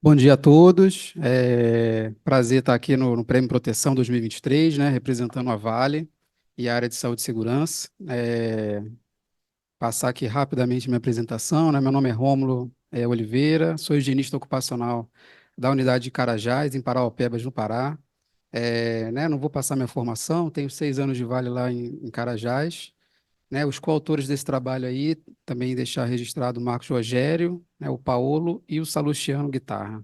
Bom dia a todos. Prazer estar aqui no Prêmio Proteção 2023, né, representando a Vale e a área de saúde e segurança. Passar aqui rapidamente minha apresentação, né? Meu nome é Rômulo Oliveira, sou higienista ocupacional da unidade de Carajás, em Paraopebas, no Pará. Né, não vou passar minha formação, tenho 6 anos de Vale lá em Carajás. Né, os coautores desse trabalho aí, também deixar registrado o Marcos Rogério, né, o Paolo e o Salustiano Guitarra.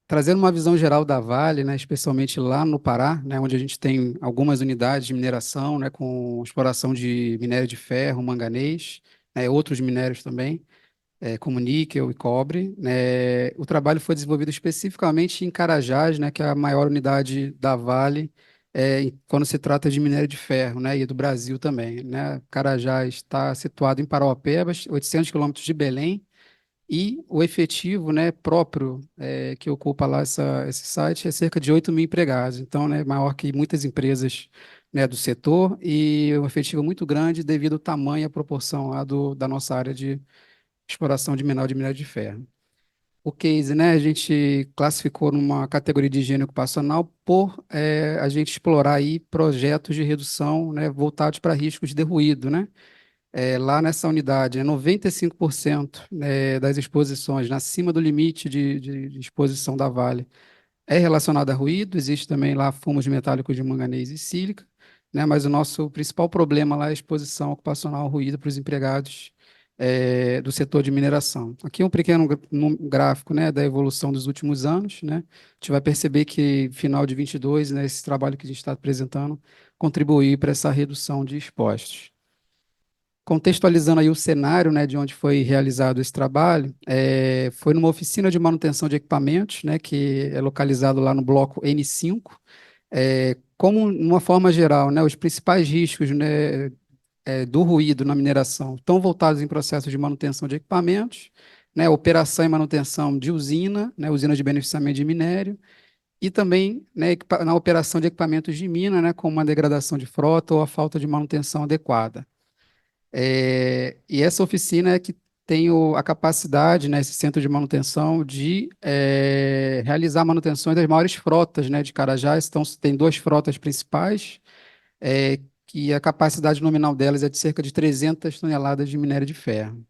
Trazendo uma visão geral da Vale, né, especialmente lá no Pará, né, onde a gente tem algumas unidades de mineração, né, com exploração de minério de ferro, manganês, né, outros minérios também, como níquel e cobre. Né. O trabalho foi desenvolvido especificamente em Carajás, né, que é a maior unidade da Vale, quando se trata de minério de ferro, né, e do Brasil também. Né. Carajás está situado em Parauapebas, 800 quilômetros de Belém, e o efetivo, né, próprio, que ocupa lá esse site é cerca de 8 mil empregados. Então, né, maior que muitas empresas, né, do setor, e um efetivo muito grande devido ao tamanho e à proporção lá da nossa área de exploração de minério de ferro. O case, né, a gente classificou numa categoria de higiene ocupacional por a gente explorar aí projetos de redução, né, voltados para riscos de ruído, né? Lá nessa unidade, 95%, das exposições acima do limite de exposição da Vale é relacionada a ruído. Existe também lá fumos metálicos de manganês e sílica, né, mas o nosso principal problema lá é a exposição ocupacional ao ruído para os empregados do setor de mineração. Aqui é um pequeno gráfico, né, da evolução dos últimos anos. Né. A gente vai perceber que final de 22, né, esse trabalho que a gente está apresentando contribuir para essa redução de expostos. Contextualizando aí o cenário, né, de onde foi realizado esse trabalho, foi numa oficina de manutenção de equipamentos, né, que é localizado lá no bloco N5. Como, uma forma geral, né, os principais riscos, né, do ruído na mineração estão voltados em processos de manutenção de equipamentos, né, operação e manutenção de usina, né, usina de beneficiamento de minério, e também, né, na operação de equipamentos de mina, né, como a degradação de frota ou a falta de manutenção adequada. E essa oficina é que tem a capacidade, né, esse centro de manutenção, de realizar manutenções das maiores frotas, né, de Carajás. Então, tem duas frotas principais, que a capacidade nominal delas é de cerca de 300 toneladas de minério de ferro.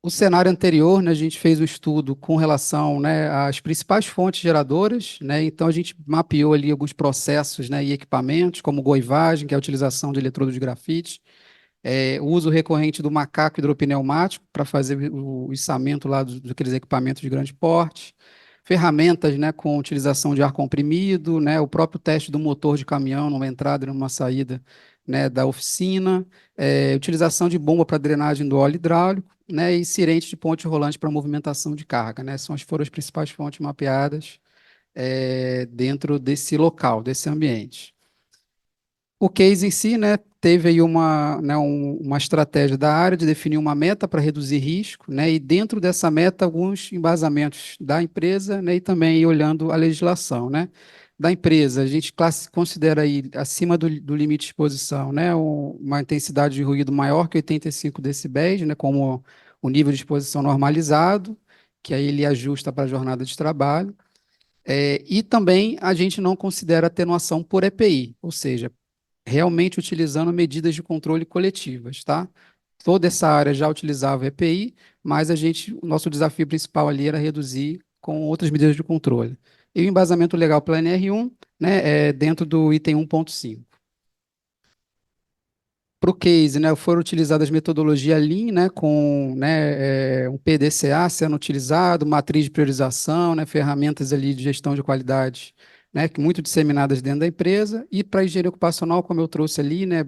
O cenário anterior, né, a gente fez um estudo com relação, né, às principais fontes geradoras, né. Então a gente mapeou ali alguns processos, né, e equipamentos, como goivagem, que é a utilização de eletrodo de grafite, o uso recorrente do macaco hidropneumático para fazer o içamento lá daqueles equipamentos de grande porte, ferramentas, né, com utilização de ar comprimido, né, o próprio teste do motor de caminhão numa entrada e numa saída, né, da oficina, utilização de bomba para drenagem do óleo hidráulico, né, e sirente de ponte rolante para movimentação de carga, né, foram as principais fontes mapeadas dentro desse local, desse ambiente. O case em si, né, teve aí uma estratégia da área de definir uma meta para reduzir risco, né, e dentro dessa meta alguns embasamentos da empresa, né, e também olhando a legislação, né. Da empresa, a gente considera aí acima do limite de exposição, né, uma intensidade de ruído maior que 85 decibéis, né, como o nível de exposição normalizado, que aí ele ajusta para a jornada de trabalho. E também a gente não considera atenuação por EPI, ou seja, realmente utilizando medidas de controle coletivas, tá? Toda essa área já utilizava EPI, mas o nosso desafio principal ali era reduzir com outras medidas de controle. E o embasamento legal pela NR1, né, é dentro do item 1.5. Para o case, né, foram utilizadas metodologia Lean, né, com, né, um PDCA sendo utilizado, matriz de priorização, né, ferramentas ali de gestão de qualidade, né, que muito disseminadas dentro da empresa. E para a engenharia ocupacional, como eu trouxe ali, né,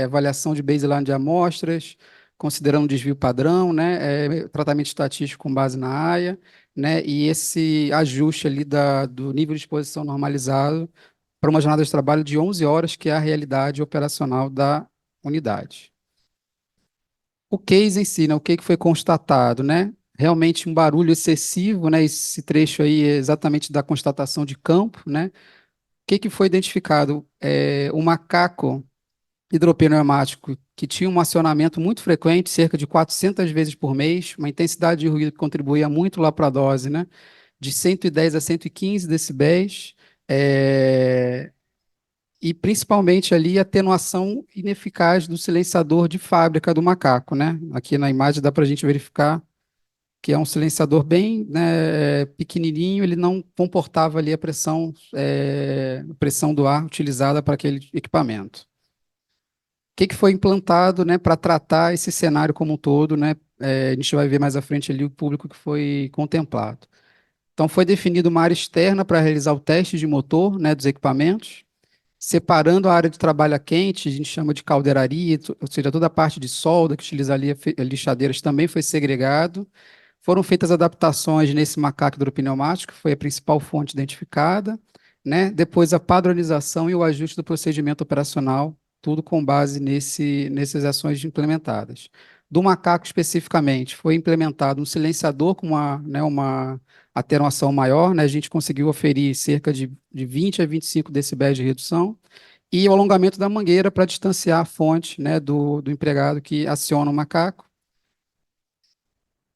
avaliação de baseline de amostras, considerando desvio padrão, né, tratamento estatístico com base na AIA, né, e esse ajuste ali do nível de exposição normalizado para uma jornada de trabalho de 11 horas, que é a realidade operacional da unidade. O case em si, né, o que foi constatado, né? Realmente um barulho excessivo, né? Esse trecho aí é exatamente da constatação de campo, né? O que foi identificado? O macaco hidropneumático que tinha um acionamento muito frequente, cerca de 400 vezes por mês, uma intensidade de ruído que contribuía muito lá para a dose, né? De 110 a 115 decibéis, e principalmente ali a atenuação ineficaz do silenciador de fábrica do macaco, né? Aqui na imagem dá para a gente verificar que é um silenciador bem, né, pequenininho, ele não comportava ali a pressão do ar utilizada para aquele equipamento. O que que foi implantado, né, para tratar esse cenário como um todo, né? A gente vai ver mais à frente ali o público que foi contemplado. Então, foi definida uma área externa para realizar o teste de motor, né, dos equipamentos, separando a área de trabalho a quente, a gente chama de caldeiraria, ou seja, toda a parte de solda que utiliza ali lixadeiras também foi segregado. Foram feitas adaptações nesse macaco hidropneumático, que foi a principal fonte identificada, né? Depois a padronização e o ajuste do procedimento operacional, tudo com base nessas ações implementadas. Do macaco especificamente, foi implementado um silenciador com uma atenuação maior, né? A gente conseguiu oferir cerca de 20 a 25 decibéis de redução, e o alongamento da mangueira para distanciar a fonte, né, do empregado que aciona o macaco.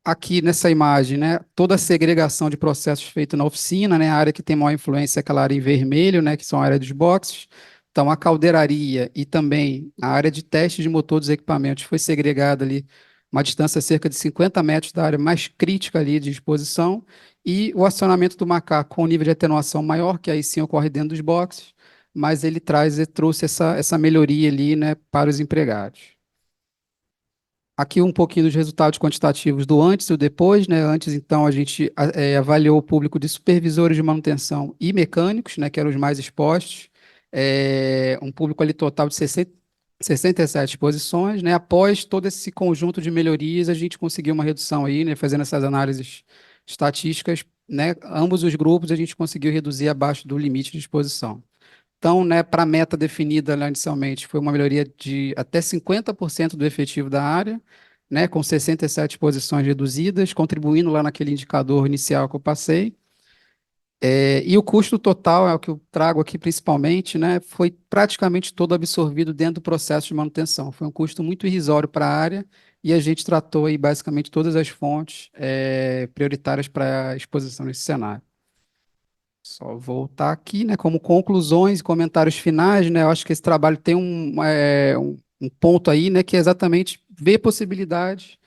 Aqui nessa imagem, né, toda a segregação de processos feita na oficina, né, a área que tem maior influência é aquela área em vermelho, né, que são a área dos boxes. Então, a caldeiraria e também a área de teste de motor dos equipamentos foi segregada ali, uma distância de cerca de 50 metros da área mais crítica ali de exposição, e o acionamento do macaco com um nível de atenuação maior, que aí sim ocorre dentro dos boxes, mas ele trouxe essa melhoria ali, né, para os empregados. Aqui um pouquinho dos resultados quantitativos do antes e o depois, né? Antes, então, a gente avaliou o público de supervisores de manutenção e mecânicos, né, que eram os mais expostos, um público ali total de 67 posições, né? Após todo esse conjunto de melhorias, a gente conseguiu uma redução aí, né, fazendo essas análises estatísticas, né? Ambos os grupos a gente conseguiu reduzir abaixo do limite de exposição. Então, né, para a meta definida lá inicialmente, foi uma melhoria de até 50% do efetivo da área, né, com 67 posições reduzidas, contribuindo lá naquele indicador inicial que eu passei. E o custo total, é o que eu trago aqui principalmente, né, foi praticamente todo absorvido dentro do processo de manutenção. Foi um custo muito irrisório para a área, e a gente tratou aí basicamente todas as fontes prioritárias para a exposição nesse cenário. Só voltar aqui, né, como conclusões e comentários finais, né, eu acho que esse trabalho tem um ponto aí, né, que é exatamente ver possibilidades,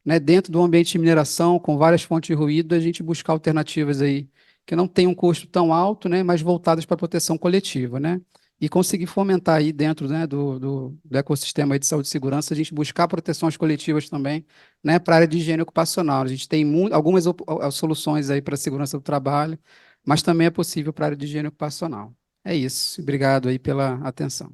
né, dentro do ambiente de mineração, com várias fontes de ruído, a gente buscar alternativas aí que não tenham um custo tão alto, né, mas voltadas para a proteção coletiva, né, e conseguir fomentar aí dentro, né, do ecossistema aí de saúde e segurança, a gente buscar proteções coletivas também, né, para a área de higiene ocupacional. A gente tem algumas soluções aí para a segurança do trabalho, mas também é possível para a área de higiene ocupacional. É isso. Obrigado aí pela atenção.